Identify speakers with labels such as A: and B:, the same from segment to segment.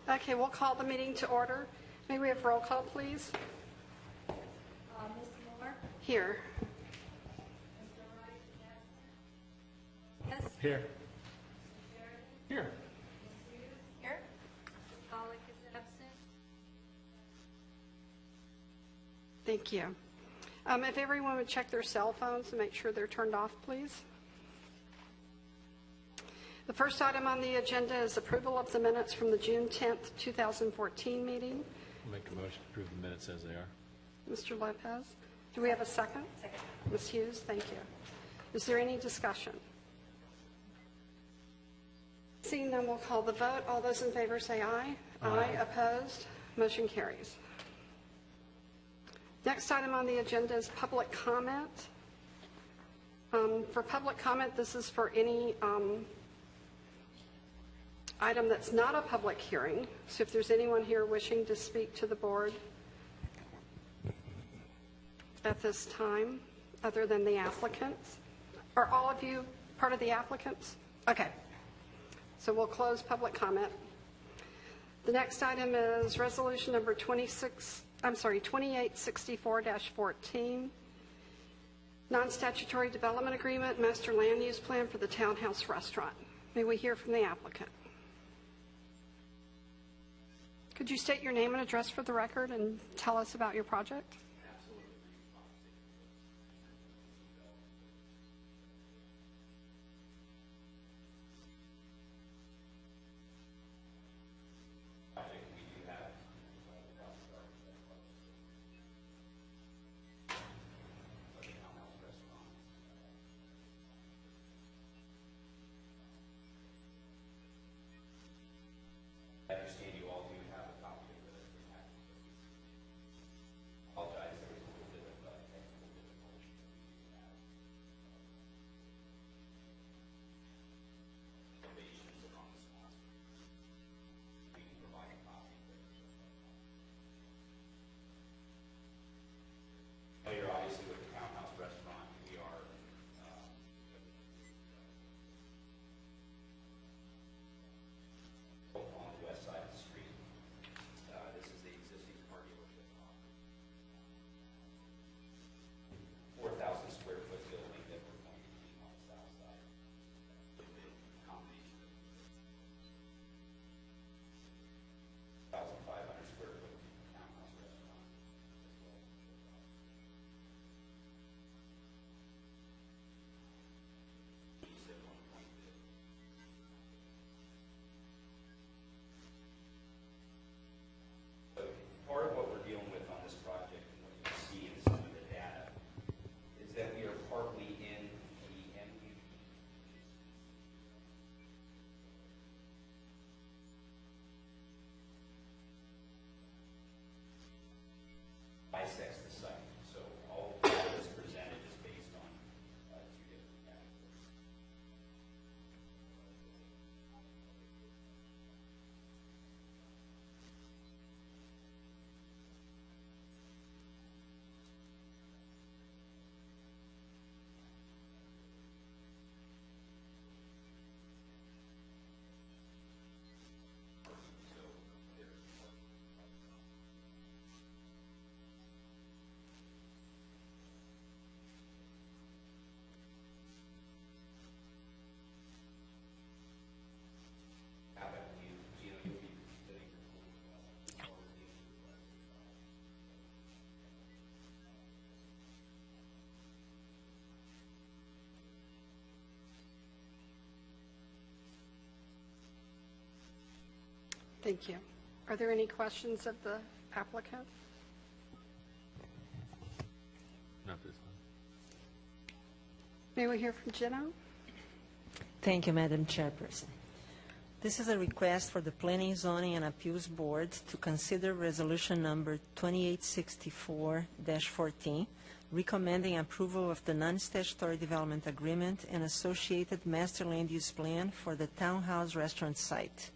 A: Okay, we'll call the meeting to order. May we have roll call, please?
B: Ms. Moore?
A: Here.
B: Mr. Wright? Yes.
C: Here. Here.
B: Ms. Hughes? Here. Mr. Pollack is absent.
A: Thank you. If everyone would check their cell phones and make sure they're turned off, please. The first item on the agenda is approval of the minutes from the June 10th, 2014 meeting.
C: I'll make a motion to approve the minutes as they are.
A: Mr. Lopez, do we have a second? Second. Ms. Hughes, thank you. Is there any discussion? Seeing none, we'll call the vote. All those in favor say aye. Aye. Opposed? Motion carries. Next item on the agenda is public comment. For public comment, this is for any item that's not a public hearing. So if there's anyone here wishing to speak to the board at this time, other than the applicants, are all of you part of the applicants? Okay. So we'll close public comment. The next item is resolution number 2864-14, non-statutory development agreement, master land use plan for the townhouse restaurant. May we hear from the applicant? Could you state your name and address for the record and tell us about your project?
D: I understand you all do have a copy of the apologize, there was a little bit of technical difficulty. Innovations are on the sponsor. We can provide a copy. You're obviously with the Townhouse Restaurant. We are on the west side of the street. This is the existing car dealership. 4,000 square foot building that we're going to be on the south side. Combination of 1,500 square foot townhouse restaurant as well. You said 1.2. Part of what we're dealing with on this project, and what you see in some of the data, is that we are partly in the MUP. Bisects the site. So all that is presented is based on two different categories.
A: Thank you. Are there any questions of the applicant?
C: Not this one.
A: May we hear from Gino?
E: Thank you, Madam Chairperson. This is a request for the Planning, Zoning, and Appeals Board to consider resolution number 2864-14, recommending approval of the non-statutory development agreement and associated master land use plan for the townhouse restaurant site.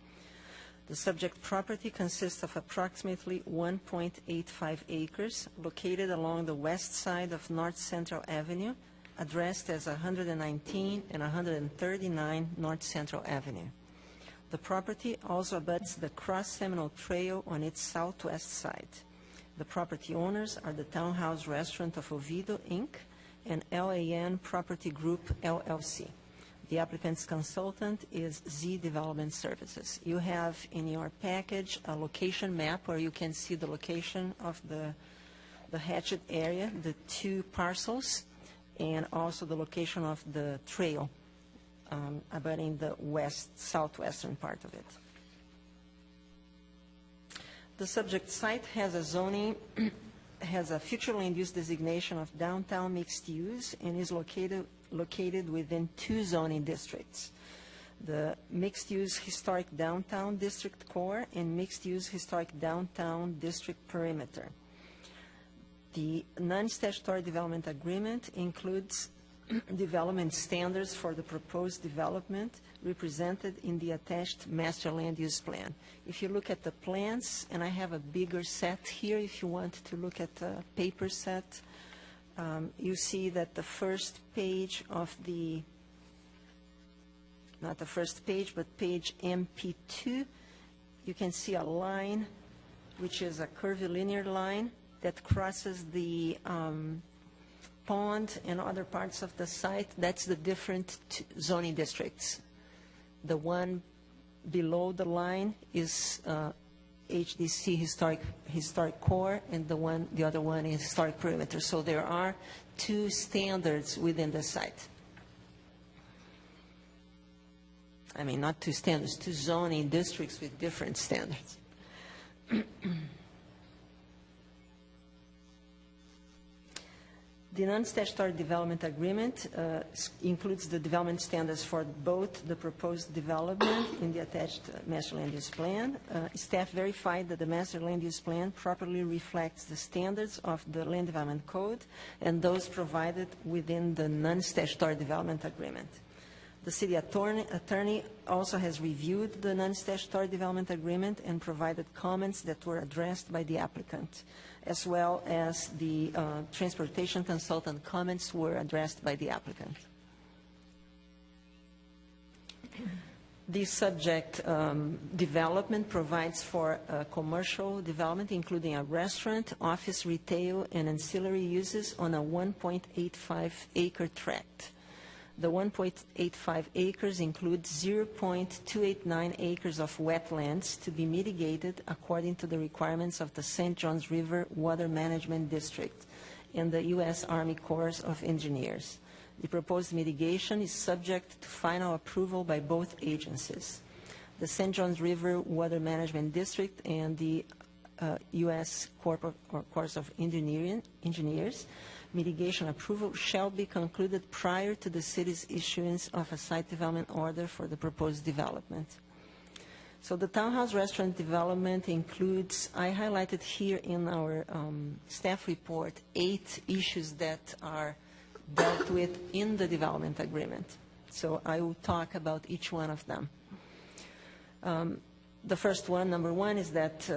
E: The subject property consists of approximately 1.85 acres located along the west side of North Central Avenue, addressed as 119 and 139 North Central Avenue. The property also abuts the Cross Seminole Trail on its southwest side. The property owners are the Townhouse Restaurant of Oviedo, Inc., and LAN Property Group, LLC. The applicant's consultant is Z Development Services. You have in your package a location map where you can see the location of the hatched area, the two parcels, and also the location of the trail abutting the southwestern part of it. The subject site has a zoning, has a future land use designation of downtown mixed use and is located within two zoning districts, the mixed-use historic downtown district core and mixed-use historic downtown district perimeter. The non-statutory development agreement includes development standards for the proposed development represented in the attached master land use plan. If you look at the plans, and I have a bigger set here if you want to look at the paper set, you see that the first page of the, not the first page, but page MP2, you can see a line, which is a curvilinear line that crosses the pond and other parts of the site. That's the different zoning districts. The one below the line is HDC historic core, and the other one is historic perimeter. So there are two standards within the site. I mean, not two standards, two zoning districts with different standards. The non-statutory development agreement includes the development standards for both the proposed development in the attached master land use plan. Staff verified that the master land use plan properly reflects the standards of the Land Development Code and those provided within the non-statutory development agreement. The city attorney also has reviewed the non-statutory development agreement and provided comments that were addressed by the applicant, as well as the transportation consultant comments were addressed by the applicant. The subject development provides for commercial development, including a restaurant, office, retail, and ancillary uses on a 1.85-acre tract. The 1.85 acres includes 0.289 acres of wetlands to be mitigated according to the requirements of the St. Johns River Water Management District and the U.S. Army Corps of Engineers. The proposed mitigation is subject to final approval by both agencies. The St. Johns River Water Management District and the U.S. Corps of Engineers mitigation approval shall be concluded prior to the city's issuance of a site development order for the proposed development. So the townhouse restaurant development includes, I highlighted here in our staff report, 8 issues that are dealt with in the development agreement. So I will talk about each one of them. The first one, number one, is that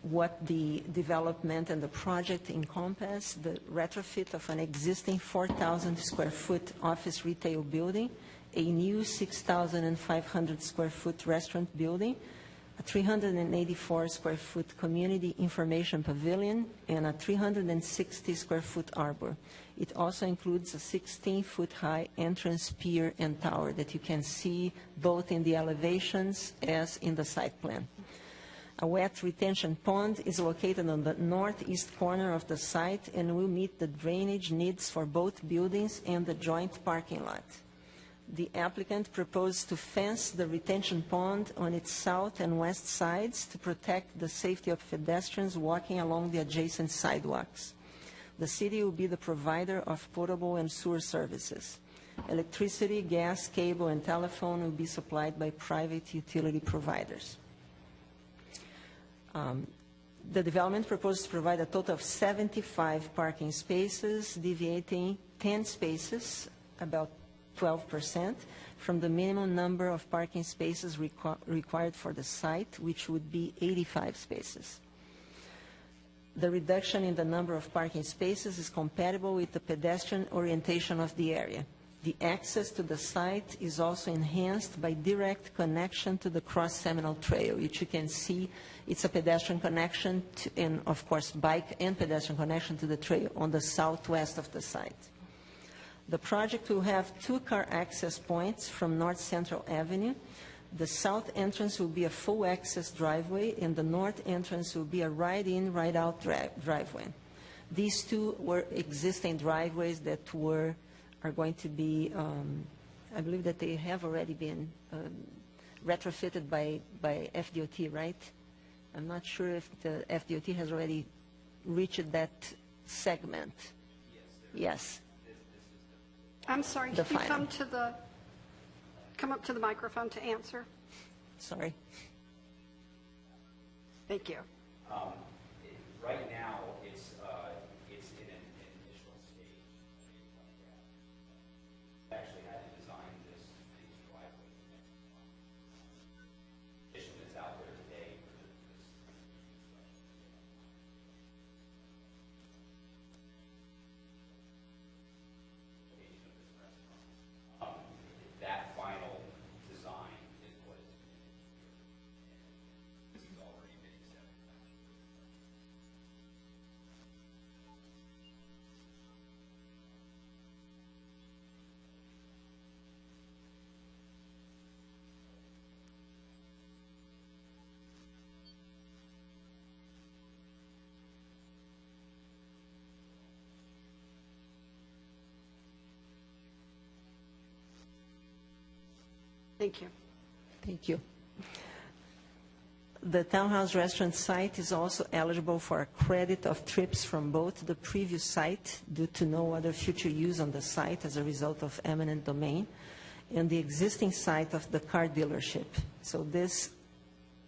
E: what the development and the project encompass, the retrofit of an existing 4,000 square foot office retail building, a new 6,500 square foot restaurant building, a 384 square foot community information pavilion, and a 360 square foot arbor. It also includes a 16-foot high entrance pier and tower that you can see both in the elevations as in the site plan. A wet retention pond is located on the northeast corner of the site and will meet the drainage needs for both buildings and the joint parking lot. The applicant proposed to fence the retention pond on its south and west sides to protect the safety of pedestrians walking along the adjacent sidewalks. The city will be the provider of potable and sewer services. Electricity, gas, cable, and telephone will be supplied by private utility providers. The development proposes to provide a total of 75 parking spaces, deviating 10 spaces, about 12%, from the minimum number of parking spaces required for the site, which would be 85 spaces. The reduction in the number of parking spaces is compatible with the pedestrian orientation of the area. The access to the site is also enhanced by direct connection to the Cross Seminole Trail, which you can see it's a pedestrian connection to, and of course bike and pedestrian connection to the trail on the southwest of the site. The project will have 2 car access points from North Central Avenue. The south entrance will be a full access driveway, and the north entrance will be a ride-in, ride-out driveway. These 2 were existing driveways that are going to be, I believe that they have already been retrofitted by FDOT, right? I'm not sure if the FDOT has already reached that segment. Yes.
A: I'm sorry,
E: The
A: can you
E: final.
A: come up to the microphone to answer?
E: Sorry.
A: Thank you.
D: Right now, it's in an initial stage. Actually had to design these driveways. Issue that's out there today for this. That final design is what is, this has already been accepted.
A: Thank you.
E: Thank you. The townhouse restaurant site is also eligible for a credit of trips from both the previous site due to no other future use on the site as a result of eminent domain, and the existing site of the car dealership. So this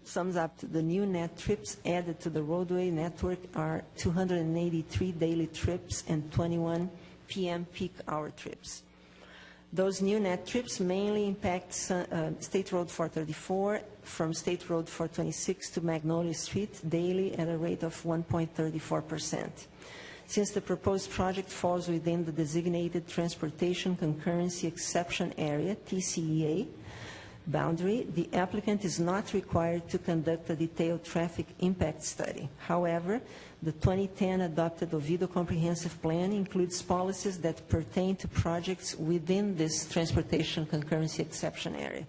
E: sums up to the new net trips added to the roadway network are 283 daily trips and 21 p.m. peak hour trips. Those new net trips mainly impact State Road 434 from State Road 426 to Magnolia Street daily at a rate of 1.34%. Since the proposed project falls within the designated Transportation Concurrency Exception Area, TCEA, boundary, the applicant is not required to conduct a detailed traffic impact study. However, the 2010 adopted Oviedo Comprehensive Plan includes policies that pertain to projects within this Transportation Concurrency Exception Area.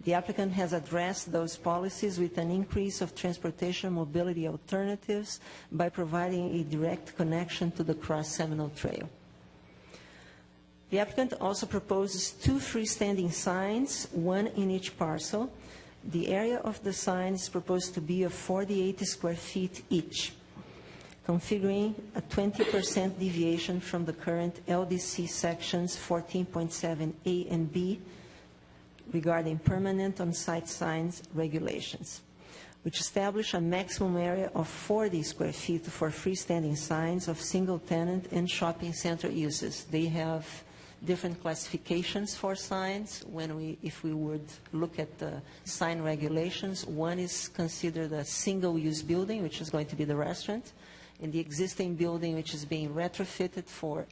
E: The applicant has addressed those policies with an increase of transportation mobility alternatives by providing a direct connection to the Cross Seminole Trail. The applicant also proposes 2 freestanding signs, 1 in each parcel. The area of the sign is proposed to be of 48 square feet each, configuring a 20% deviation from the current LDC sections 14.7A and B regarding permanent on-site signs regulations, which establish a maximum area of 40 square feet for freestanding signs of single-tenant and shopping center uses. They have different classifications for signs. If we would look at the sign regulations, one is considered a single-use building, which is going to be the restaurant, and the existing building, which is being retrofitted for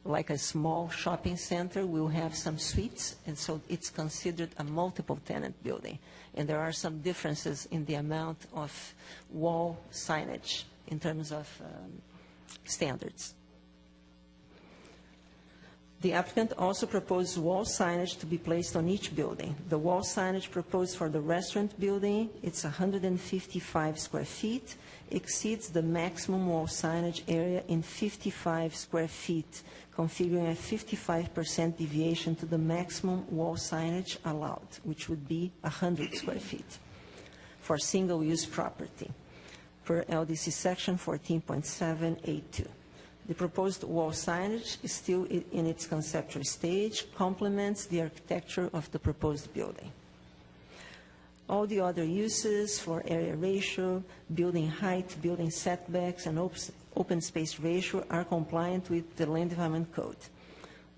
E: like a small shopping center, will have some suites, and so it's considered a multiple-tenant building. And there are some differences in the amount of wall signage in terms of standards. The applicant also proposed wall signage to be placed on each building. The wall signage proposed for the restaurant building, it's 155 square feet, exceeds the maximum wall signage area in 55 square feet, configuring a 55% deviation to the maximum wall signage allowed, which would be 100 square feet for single-use property, per LDC section 14.7A2. The proposed wall signage is still in its conceptual stage, complements the architecture of the proposed building. All the other uses for area ratio, building height, building setbacks, and open space ratio are compliant with the Land Development Code.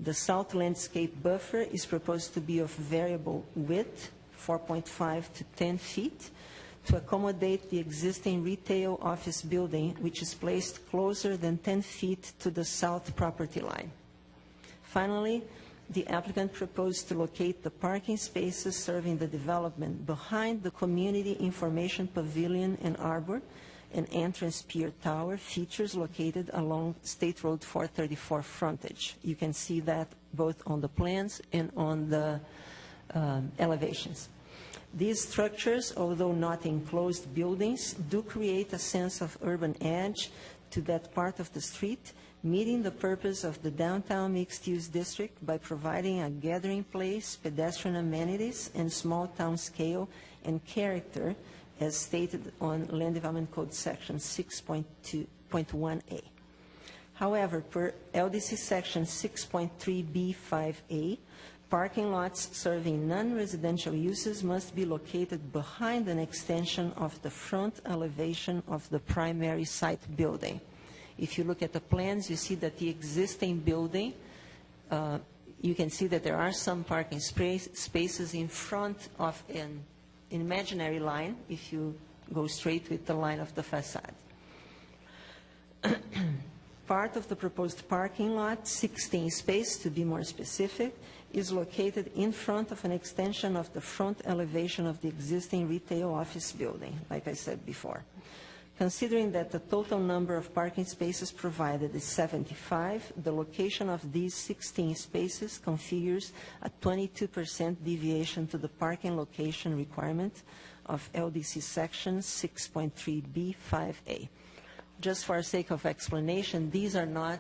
E: The south landscape buffer is proposed to be of variable width, 4.5 to 10 feet, to accommodate the existing retail office building, which is placed closer than 10 feet to the south property line. Finally, the applicant proposed to locate the parking spaces serving the development behind the Community Information Pavilion and Arbor and entrance Pier Tower, features located along State Road 434 frontage. You can see that both on the plans and on the elevations. These structures, although not enclosed buildings, do create a sense of urban edge to that part of the street, meeting the purpose of the downtown mixed-use district by providing a gathering place, pedestrian amenities, and small town scale and character, as stated on Land Development Code Section 6.1A. However, per LDC Section 6.3B5A, parking lots serving non-residential uses must be located behind an extension of the front elevation of the primary site building. If you look at the plans, you see that the existing building, you can see that there are some parking spaces in front of an imaginary line, if you go straight with the line of the facade. Part of the proposed parking lot, 16 space to be more specific, is located in front of an extension of the front elevation of the existing retail office building, like I said before. Considering that the total number of parking spaces provided is 75, the location of these 16 spaces configures a 22% deviation to the parking location requirement of LDC Section 6.3B5A. Just for sake of explanation, these are not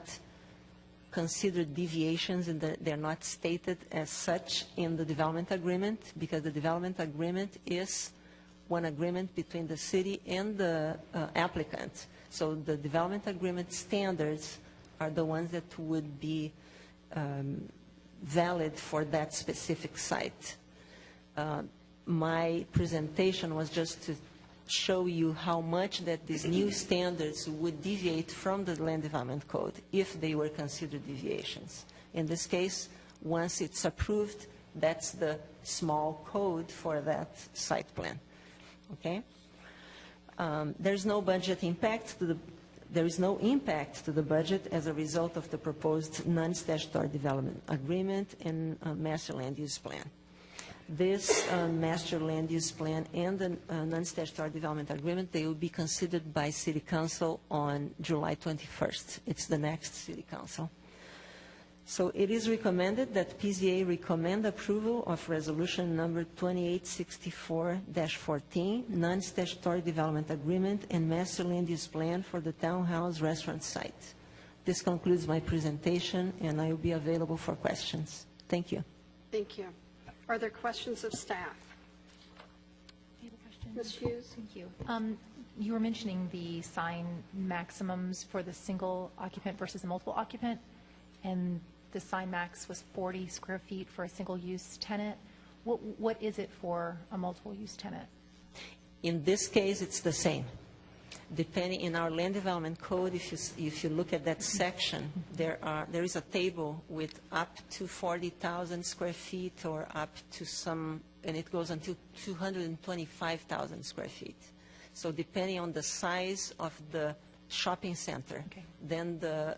E: considered deviations, and they're not stated as such in the development agreement, because the development agreement is one agreement between the city and the applicant. So the development agreement standards are the ones that would be valid for that specific site. My presentation was just to show you how much that these new standards would deviate from the Land Development Code if they were considered deviations. In this case, once it's approved, that's the small code for that site plan. Okay? There's no budget impact to the, there is no impact to the budget as a result of the proposed non-statutory development agreement and master land use plan. This master land use plan and the non-statutory development agreement, they will be considered by City Council on July 21st. It's the next City Council. So it is recommended that PZA recommend approval of resolution number 2864-14, non-statutory development agreement and master land use plan for the townhouse restaurant site. This concludes my presentation, and I will be available for questions. Thank you.
A: Thank you. Are there questions of staff?
B: I have a question.
A: Ms. Hughes?
B: Thank you. You were mentioning the sign maximums for the single occupant versus the multiple occupant, and the sign max was 40 square feet for a single-use tenant. What is it for a multiple-use tenant?
E: In this case, it's the same. Depending in our land development code, if you look at that section, there is a table with up to 40,000 square feet or up to some, and it goes until 225,000 square feet. So depending on the size of the shopping center,
B: Okay.
E: then the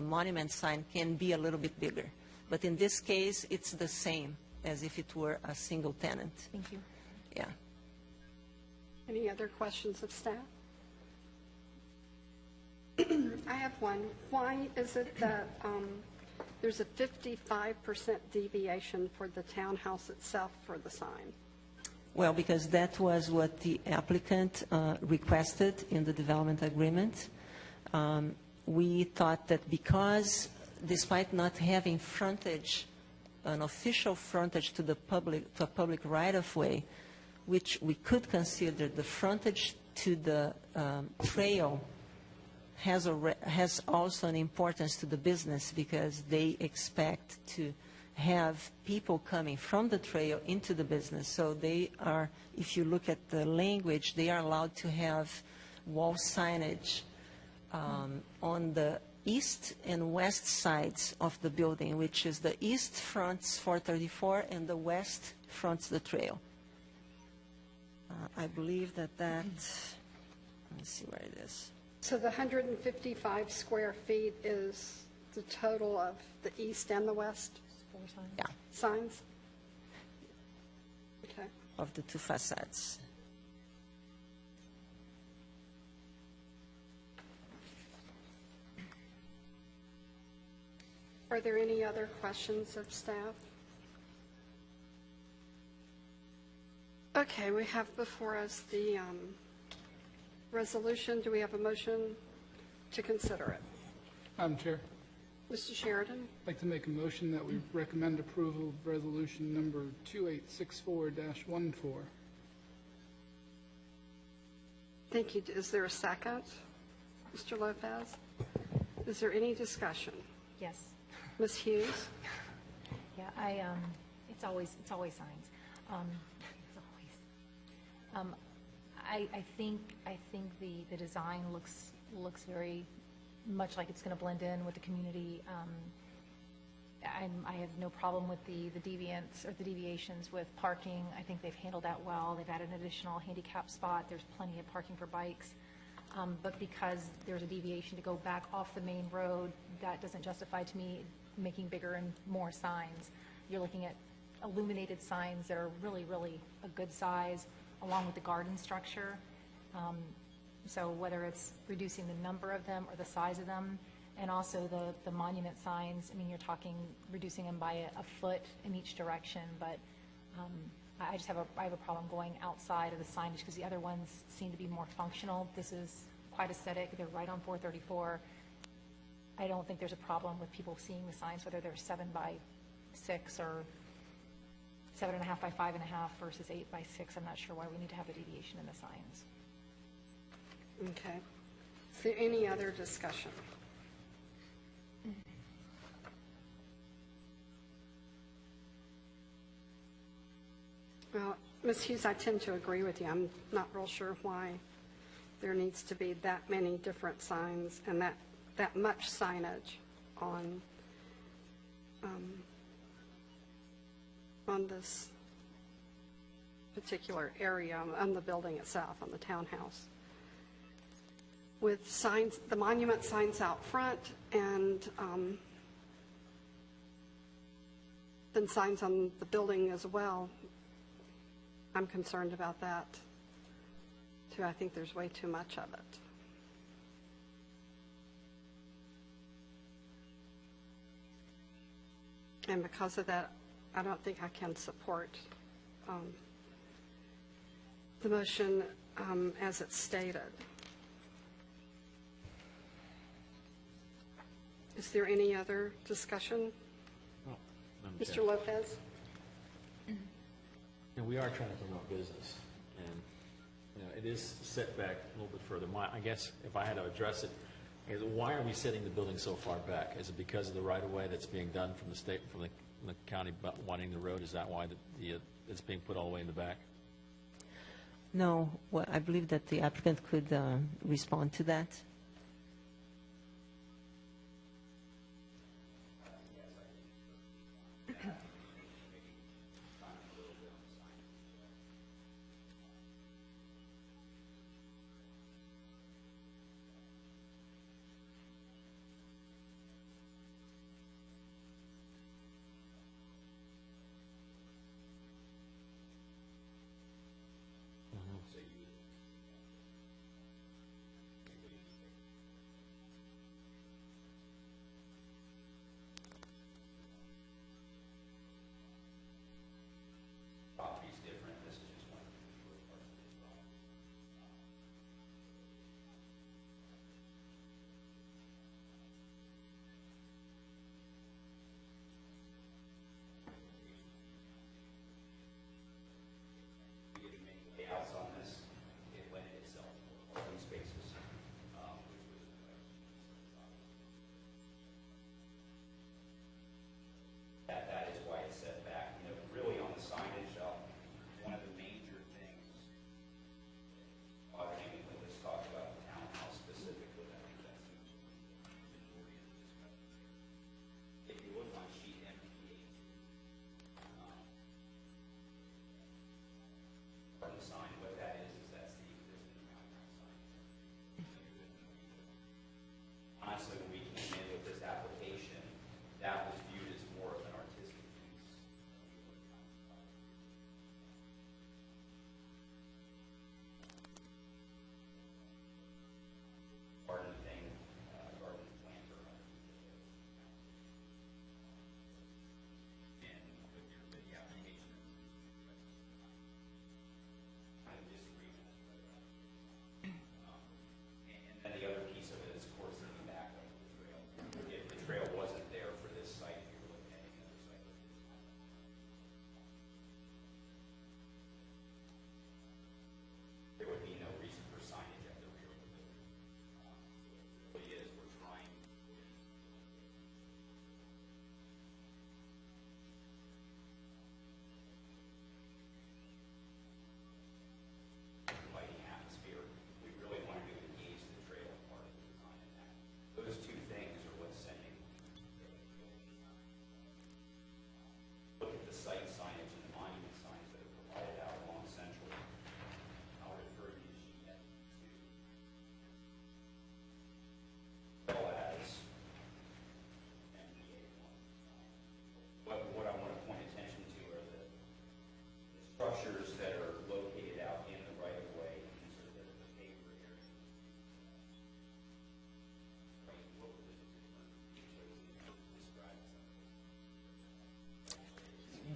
E: monument sign can be a little bit bigger. But in this case, it's the same as if it were a single tenant.
B: Thank you.
E: Yeah.
A: Any other questions of staff? I have one. Why is it that there's a 55% deviation for the townhouse itself for the sign?
E: Well, because that was what the applicant requested in the development agreement. We thought that because, despite not having frontage, an official frontage to the public, to a public right-of-way, which we could consider the frontage to the trail, has also an importance to the business, because they expect to have people coming from the trail into the business. So they are, if you look at the language, they are allowed to have wall signage on the east and west sides of the building, which is the east fronts 434 and the west fronts the trail. I believe that, let me see where it is.
A: So the 155 square feet is the total of the east and the west?
B: 4 signs?
E: Yeah,
A: Signs? Okay.
E: of the 2 facades.
A: Are there any other questions of staff? Okay, we have before us the resolution. Do we have a motion to consider it?
F: Madam Chair,
A: Mr. Sheridan?
F: I'd like to make a motion that we recommend approval of resolution number 2864-14.
A: Thank you. Is there a second? Mr. Lopez? Is there any discussion?
B: Yes.
A: Ms. Hughes?
B: Yeah, it's always signs. It's always. I think the design looks very much like it's going to blend in with the community. I have no problem with the deviants or the deviations with parking. I think they've handled that well. They've added an additional handicap spot. There's plenty of parking for bikes. But because there's a deviation to go back off the main road, that doesn't justify to me making bigger and more signs. You're looking at illuminated signs that are really, really a good size, along with the garden structure. So whether it's reducing the number of them or the size of them, and also the monument signs, I mean, you're talking reducing them by a foot in each direction, but I just have a problem going outside of the signage because the other ones seem to be more functional. This is quite aesthetic. They're right on 434. I don't think there's a problem with people seeing the signs, whether they're 7 by 6 or 7.5 by 5.5 versus 8 by 6. I'm not sure why we need to have a deviation in the signs.
A: Okay. Is there any other discussion? Well, Ms. Hughes, I tend to agree with you. I'm not real sure why there needs to be that many different signs and that much signage on this particular area, on the building itself, on the townhouse. With signs, the monument signs out front, and then signs on the building as well. I'm concerned about that, too. I think there's way too much of it. And because of that, I don't think I can support the motion as it's stated. Is there any other discussion?
C: Madam
A: Mr.
C: Chair.
A: Lopez?
C: And we are trying to promote business, and, you know, it is set back a little bit further. I guess if I had to address it, is why are we setting the building so far back? Is it because of the right-of-way that's being done from the state, from the county wanting the road? Is that why it's being put all the way in the back?
E: No, well, I believe that the applicant could respond to that.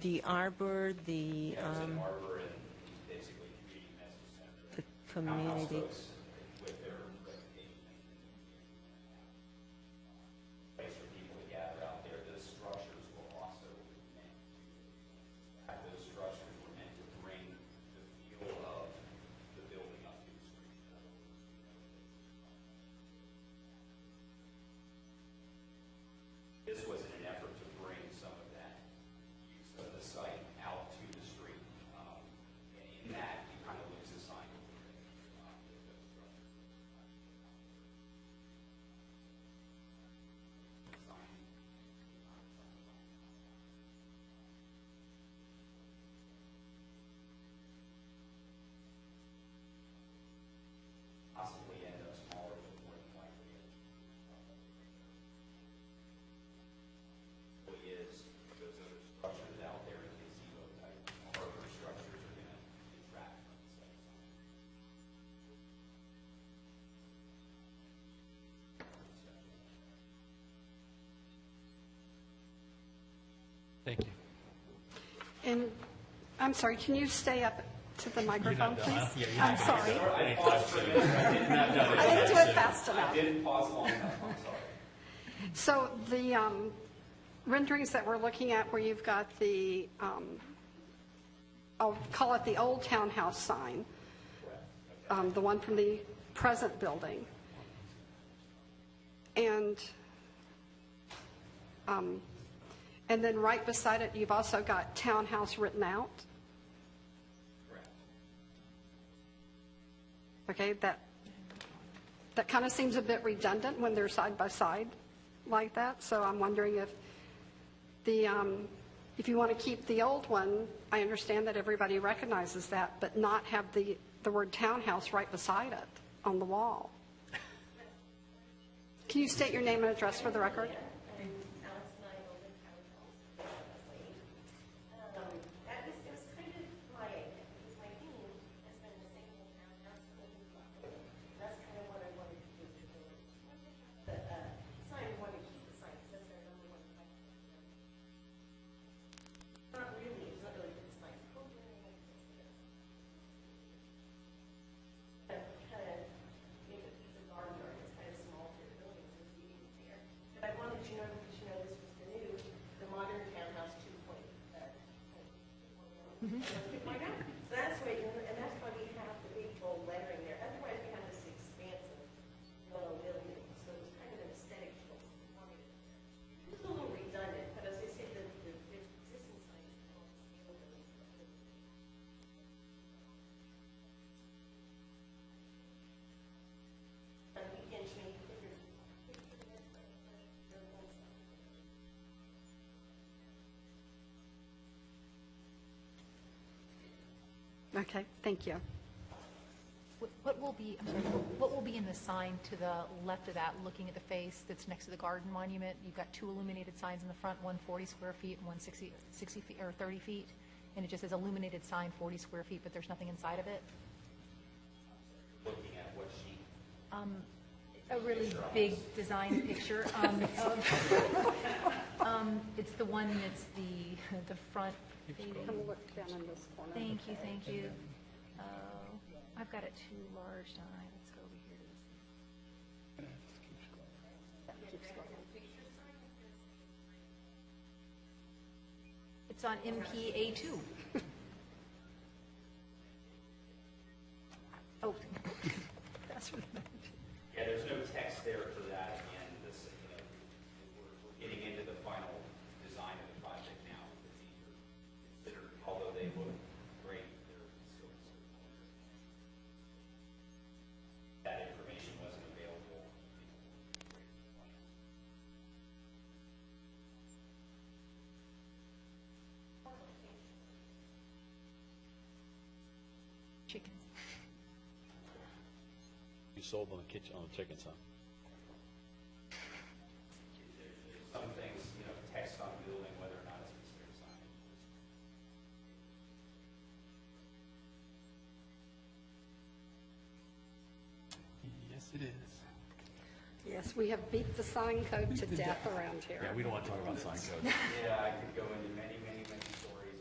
E: The arbor, the
D: There's an arbor and basically community message center.
E: the
D: Townhouse
E: community.
D: folks with their reputation and place for people to gather out there. The structures were also meant to, those structures were meant to bring the feel of the building up to the street. This was in an effort to bring some of that use of the site out to the street. And in that, you kind of lose the sign. Possibly end up smaller, but more than likely it is those other structures out there in gazebo type harbor structures are going to detract from the site.
C: Thank you.
A: And, I'm sorry, can you stay up to the microphone,
C: done, huh?
A: please?
C: Yeah, you're
A: I'm
C: not
A: sorry.
D: I paused for a minute. I
A: I didn't do it fast
D: I
A: enough.
D: didn't pause long enough, I'm sorry.
A: So the renderings that we're looking at where you've got the, I'll call it the old townhouse sign, the one from the present building. And then right beside it, you've also got townhouse written out.
D: Correct.
A: Okay, that kind of seems a bit redundant when they're side by side like that. So I'm wondering if if you want to keep the old one, I understand that everybody recognizes that, but not have the word townhouse right beside it on the wall. Can you state your name and address for the record?
G: So that's why, and that's why we have the big bold lettering there. Otherwise, we have this expansive yellow building. So it's kind of an aesthetic choice. It's a little redundant, but as I say, the existing sign is called scale building. And we can change the pictures.
A: Okay, thank you.
B: What will be, I'm sorry, what will be in the sign to the left of that, looking at the face that's next to the garden monument? You've got two illuminated signs in the front, one 40 square feet and one 60 feet, or 30 feet, and it just says illuminated sign 40 square feet, but there's nothing inside of it?
D: Looking at what sheet?
B: A really big design picture. It's the one that's the front.
A: Come look down in this corner.
B: Thank you, thank you. I've got it too large, don't I? Let's go over here to this. It's on MPA2. Oh, that's what
D: Yeah, there's no text there for that. Again, this, we're getting into the final design of the project now. It's easier considered, although they look great, they're still that information wasn't available.
B: chickens.
C: You sold on the kitchen, on the chickens, huh?
D: There's some things, text on building, whether or not it's considered signage.
F: Yes, it is.
A: Yes, we have beat the sign code to death around here.
C: Yeah, we don't want to talk about sign code.
D: Yeah, I could go into many, many, many stories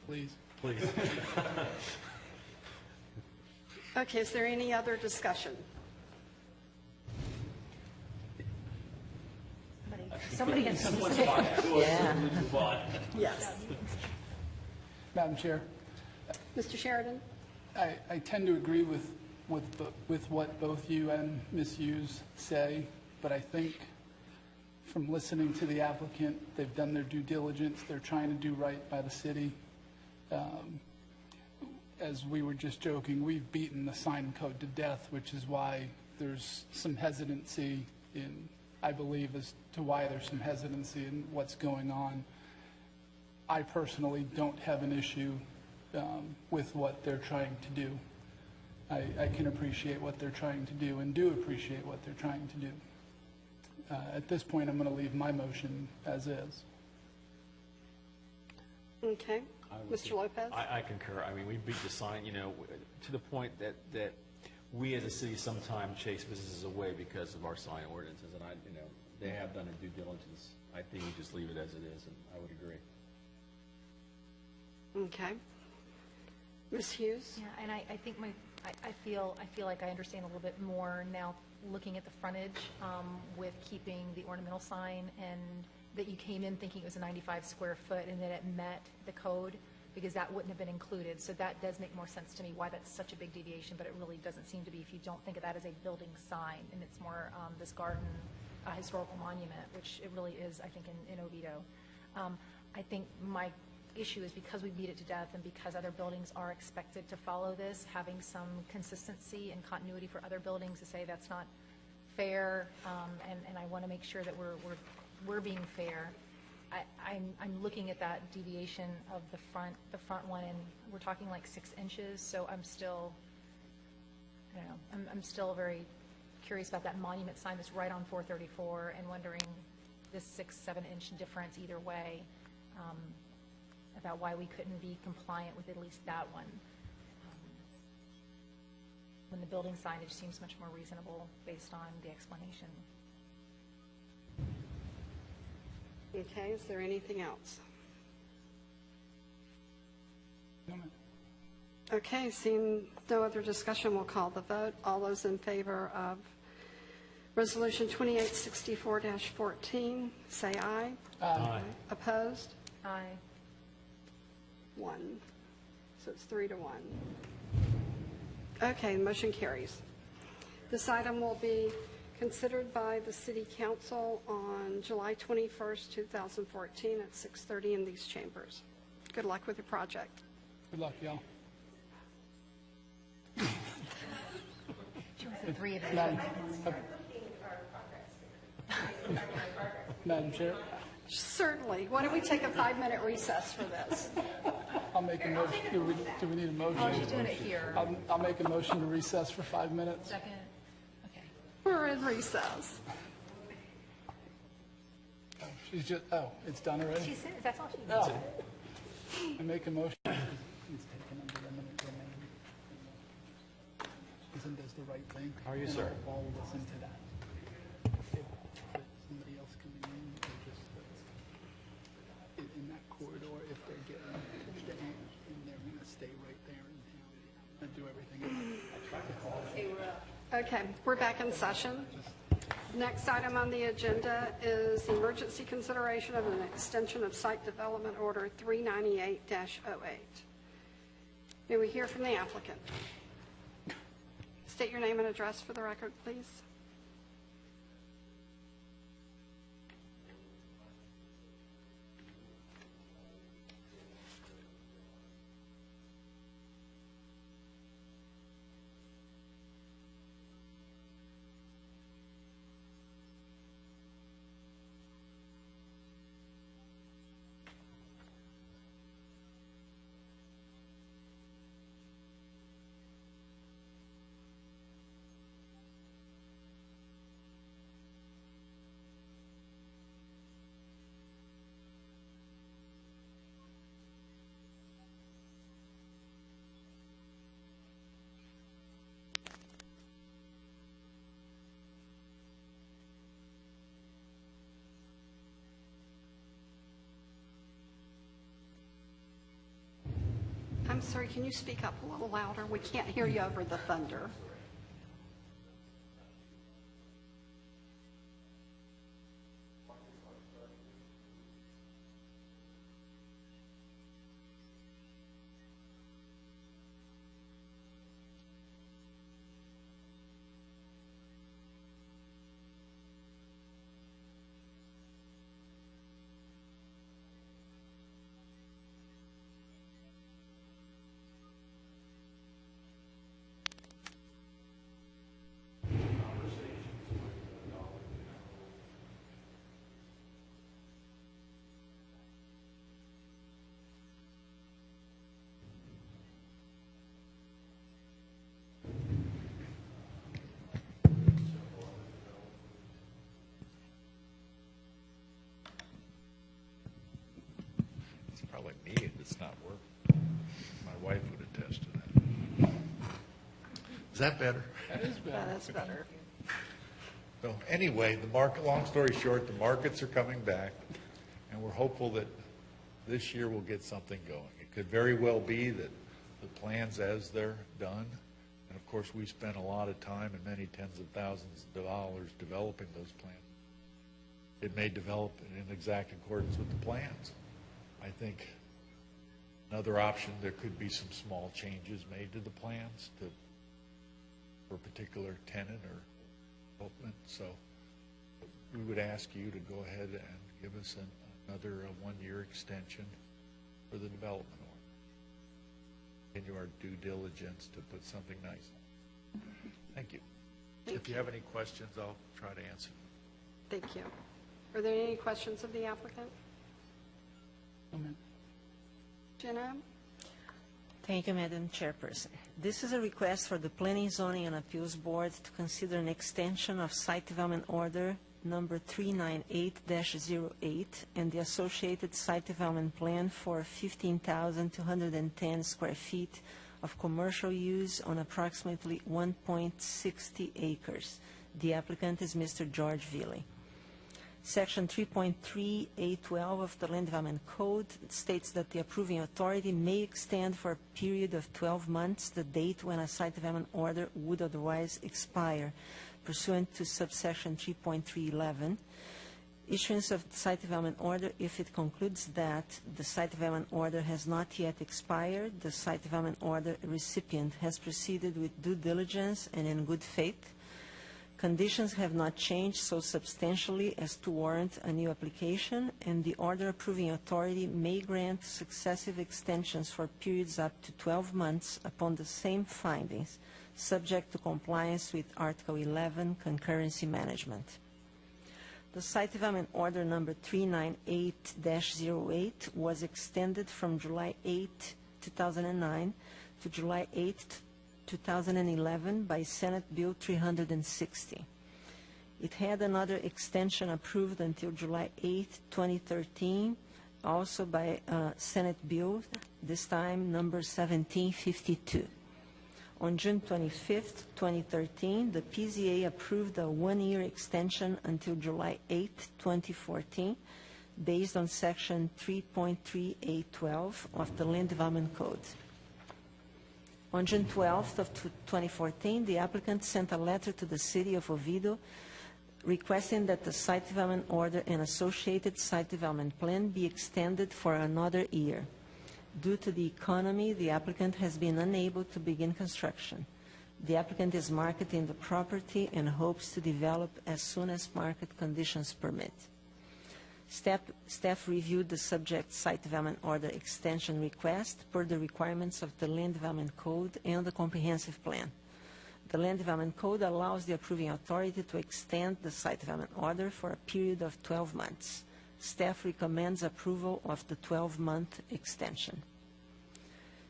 F: Please.
C: Please.
A: Okay, is there any other discussion?
B: Somebody has to
A: Yes.
F: Madam Chair,
A: Mr. Sheridan?
F: I tend to agree with what both you and Ms. Hughes say, but I think from listening to the applicant, they've done their due diligence, they're trying to do right by the city. As we were just joking, we've beaten the sign code to death, which is why there's some hesitancy in, I believe, as to why there's some hesitancy in what's going on. I personally don't have an issue with what they're trying to do. I can appreciate what they're trying to do and do appreciate what they're trying to do. At this point, I'm going to leave my motion as is.
A: Okay. Mr. Lopez?
C: I concur. I mean, we beat the sign, to the point that we as a city sometimes chase businesses away because of our sign ordinances, and they have done their due diligence. I think we just leave it as it is, and I would agree.
A: Okay. Ms. Hughes?
B: Yeah, and I think I feel like I understand a little bit more now looking at the frontage with keeping the ornamental sign, and that you came in thinking it was a 95 square foot and that it met the code, because that wouldn't have been included. So that does make more sense to me why that's such a big deviation, but it really doesn't seem to be if you don't think of that as a building sign, and it's more this garden historical monument, which it really is, I think, in Oviedo. I think my issue is because we beat it to death and because other buildings are expected to follow this, having some consistency and continuity for other buildings to say that's not fair, and I want to make sure that we're being fair. I'm looking at that deviation of the front one, and we're talking like 6 inches, so I'm still, I don't know, I'm still very curious about that monument sign that's right on 434 and wondering this 6-7 inch difference either way, about why we couldn't be compliant with at least that one. When the building signage seems much more reasonable based on the explanation.
A: Okay, is there anything else?
F: No, ma'am.
A: Okay, seeing no other discussion, we'll call the vote. All those in favor of Resolution 2864-14, say aye.
C: Aye.
A: Opposed?
B: Aye.
A: 1. So it's 3-1. Okay, the motion carries. This item will be considered by the City Council on July 21st, 2014 at 6:30 in these chambers. Good luck with your project.
F: Good luck, y'all.
B: She wants the 3 of them.
F: Madam Chair,
A: Certainly. Why don't we take a 5-minute recess for this?
F: I'll make a motion. Do we need a motion?
B: Oh, she's doing it here.
F: I'll make a motion to recess for 5 minutes.
B: Second? Okay.
A: We're in recess.
F: It's done already?
B: She said, that's all she needs.
F: Oh. I make a motion. He's taken under the minute domain. Isn't this the right thing?
C: How are you,
F: And
C: sir?
F: I'll listen to that. If somebody else coming in, or just in that corridor, if they're getting pitched in, and they're going to stay right there in town and do everything.
A: Okay, we're back in session. Next item on the agenda is emergency consideration of an extension of Site Development Order 398-08. May we hear from the applicant? State your name and address for the record, please. I'm sorry, can you speak up a little louder? We can't hear you over the thunder.
H: It's probably me if it's not working. My wife would attest to that. Is that better?
A: That's better.
H: So anyway, long story short, the markets are coming back, and we're hopeful that this year we'll get something going. It could very well be that the plans as they're done, and of course we spent a lot of time and many tens of thousands of dollars developing those plans. It may develop in exact accordance with the plans. I think another option, there could be some small changes made to the plans for a particular tenant or development. So we would ask you to go ahead and give us another one-year extension for the development order. Continue our due diligence to put something nice on. Thank you. If you have any questions, I'll try to answer them.
A: Thank you. Are there any questions of the applicant? Jenna?
E: Thank you, Madam Chairperson. This is a request for the Planning, Zoning, and Appeals Board to consider an extension of Site Development Order number 398-08 and the associated site development plan for 15,210 square feet of commercial use on approximately 1.60 acres. The applicant is Mr. George Ville. Section 3.3A12 of the Land Development Code states that the approving authority may extend for a period of 12 months the date when a site development order would otherwise expire, pursuant to subsection 3.311. Issuance of the site development order, if it concludes that the site development order has not yet expired, the site development order recipient has proceeded with due diligence and in good faith. Conditions have not changed so substantially as to warrant a new application, and the order approving authority may grant successive extensions for periods up to 12 months upon the same findings, subject to compliance with Article 11, Concurrency Management. The Site Development Order number 398-08 was extended from July 8, 2009 to July 8, 2011 by Senate Bill 360. It had another extension approved until July 8, 2013, also by Senate Bill, this time number 1752. On June 25, 2013, the PZA approved a one-year extension until July 8, 2014, based on Section 3.3A12 of the Land Development Code. On June 12th of 2014, the applicant sent a letter to the City of Oviedo requesting that the site development order and associated site development plan be extended for another year. Due to the economy, the applicant has been unable to begin construction. The applicant is marketing the property and hopes to develop as soon as market conditions permit. Staff reviewed the subject site development order extension request per the requirements of the Land Development Code and the Comprehensive Plan. The Land Development Code allows the approving authority to extend the site development order for a period of 12 months. Staff recommends approval of the 12-month extension.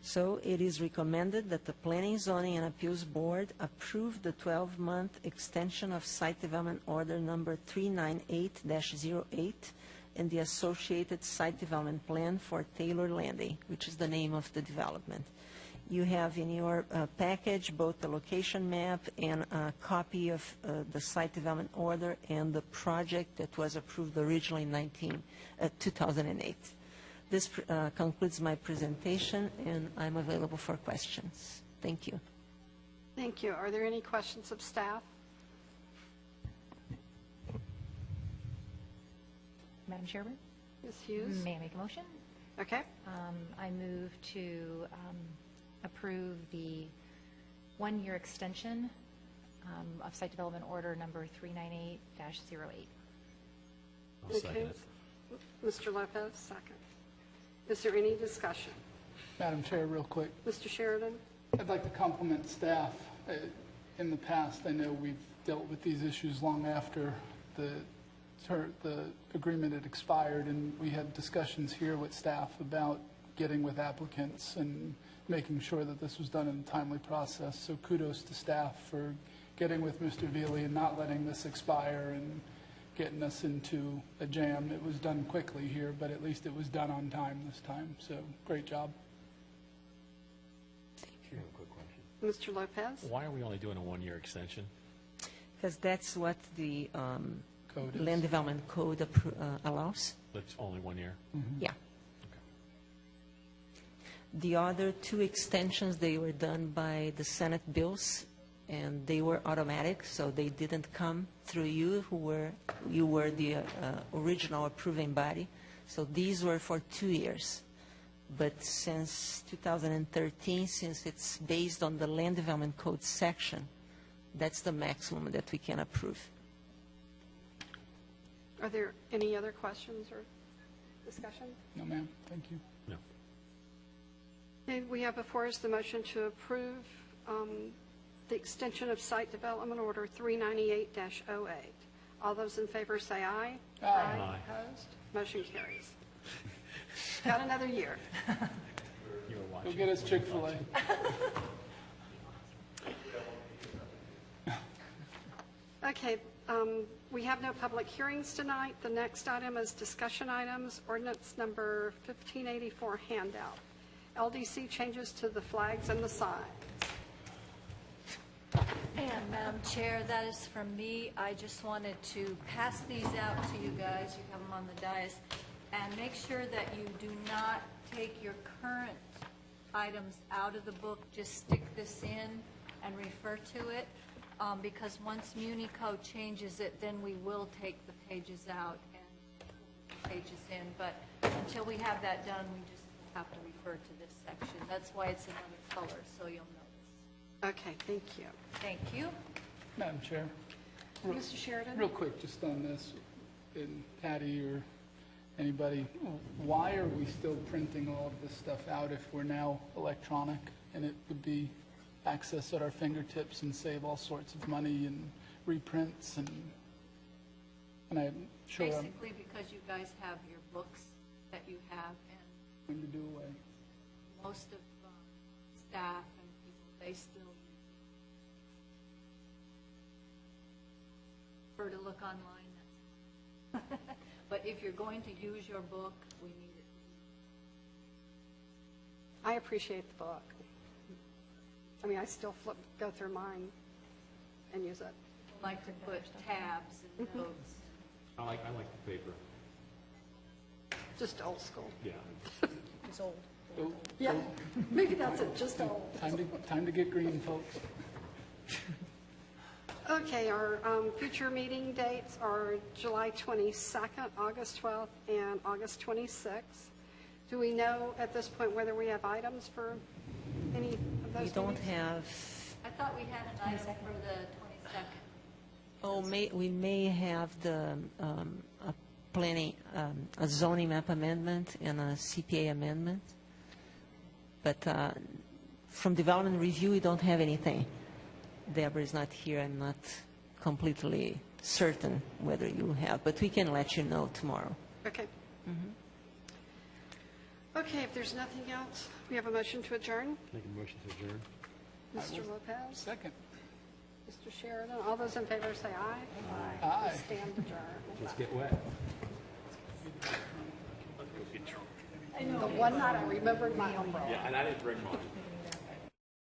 E: So it is recommended that the Planning, Zoning, and Appeals Board approve the 12-month extension of Site Development Order number 398-08 and the associated Site Development Plan for Taylor Landing, which is the name of the development. You have in your package both the location map and a copy of the Site Development Order and the project that was approved originally in 2008. This concludes my presentation, and I'm available for questions. Thank you.
A: Thank you. Are there any questions of staff?
B: Madam Chairman,
A: Ms. Hughes?
B: may I make a motion?
A: Okay.
B: I move to approve the one-year extension of site development order number 398-08.
C: I'll second
A: Okay.
C: it.
A: Mr. Lopez, second. Is there any discussion?
F: Madam Chair, real quick,
A: Mr. Sheridan?
F: I'd like to compliment staff. In the past, I know we've dealt with these issues long after the agreement had expired, and we had discussions here with staff about getting with applicants and making sure that this was done in a timely process. So kudos to staff for getting with Mr. Veely and not letting this expire and getting us into a jam. It was done quickly here, but at least it was done on time this time. So great job.
C: I have a quick question.
A: Mr. Lopez?
C: Why are we only doing a one-year extension?
E: Because that's what the
F: Code is.
E: Land Development Code allows.
C: That's only 1 year?
E: Yeah. The other two extensions, they were done by the Senate bills, and they were automatic, so they didn't come through you, you were the original approving body. So these were for 2 years. But since 2013, since it's based on the Land Development Code section, that's the maximum that we can approve.
A: Are there any other questions or discussion?
F: No, ma'am. Thank you.
C: No.
A: Okay, we have before us the motion to approve the extension of site development order 398-08. All those in favor say aye.
F: Aye.
C: Aye.
A: Opposed? Motion carries. Got another year.
C: You were
F: Go
C: watching.
F: get us Chick-fil-A.
A: Okay, we have no public hearings tonight. The next item is discussion items, ordinance number 1584 handout. LDC changes to the flags and the signs.
I: And Madam Chair, that is from me. I just wanted to pass these out to you guys. You have them on the dais. And make sure that you do not take your current items out of the book. Just stick this in and refer to it. Because once MuniCo changes it, then we will take the pages out and put the pages in. But until we have that done, we just have to refer to this section. That's why it's another color, so you'll notice.
A: Okay, thank you.
I: Thank you.
F: Madam Chair.
A: Mr. Sheridan?
F: Real quick, just on this, and Patty or anybody, why are we still printing all of this stuff out if we're now electronic? And it would be access at our fingertips and save all sorts of money and reprints and I'm sure I'm
I: Basically, because you guys have your books that you have, and
F: going to do away.
I: most of staff and people, they still prefer to look online. But if you're going to use your book, we need it.
A: I appreciate the book. I mean, I still go through mine and use it.
I: I like to put tabs and notes.
C: I like the paper.
A: Just old school.
C: Yeah.
B: It's old.
F: Oh,
A: Yeah, maybe that's it, just old.
F: time to get green, folks.
A: Okay, our future meeting dates are July 22nd, August 12th, and August 26th. Do we know at this point whether we have items for any of those
E: We don't
A: meetings?
E: have,
I: I thought we had an item for the 22nd.
E: we may have the a planning, a zoning map amendment and a CPA amendment. But from development review, we don't have anything. Deborah is not here. I'm not completely certain whether you have, but we can let you know tomorrow.
A: Okay. Okay, if there's nothing else, we have a motion to adjourn.
C: Make a motion to adjourn.
A: Mr. Lopez,
F: Second.
A: Mr. Sheridan, all those in favor say aye.
F: Aye.
A: We stand adjourned.
C: Let's get wet.
A: The one night I remembered my umbrella.
C: Yeah, and I didn't bring mine.